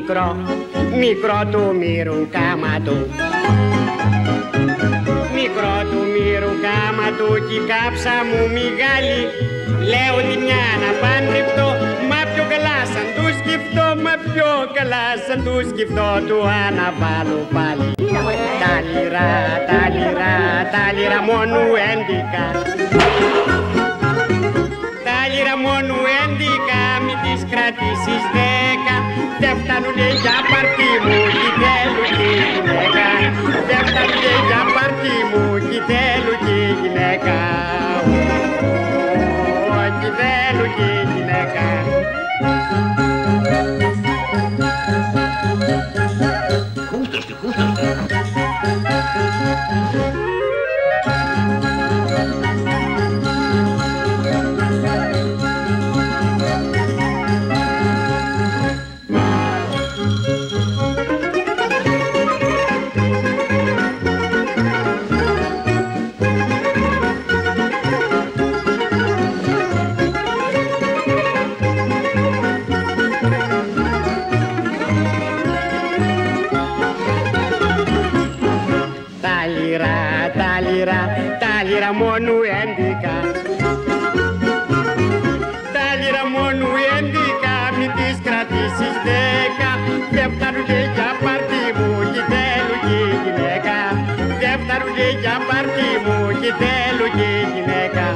μικρό, μικρό του μύρου κάμα του. Μικρό του μύρου κάμα του κι η κάψα μου μεγάλη. Λέω τη μια να παντρευτώ, μα πιο καλά σαν του σκεφτώ, μα πιο καλά σαν του σκεφτώ, του αναβάλω πάλι. Τα λιρά, τα λιρά, τα λιρά μόνο 11. Τα λιρά μόνο 11, μη τις κρατήσεις 10. Δεν φτάνουνε για παρτί μου κι θέλω τη γυναίκα. Δεν φτάνουνε για παρτί μου κι θέλω τη γυναίκα. Κι θέλω τη γυναίκα. Χούστος, χούστος. Τα λιρά μόνο 11. Τα λιρά μόνο 11, μη τις κρατήσεις 10. Δεν φτάνουνε για παρτί μου κι θέλω τη γυναίκα. Δεν φτάνουνε για παρτί μου κι θέλω τη γυναίκα.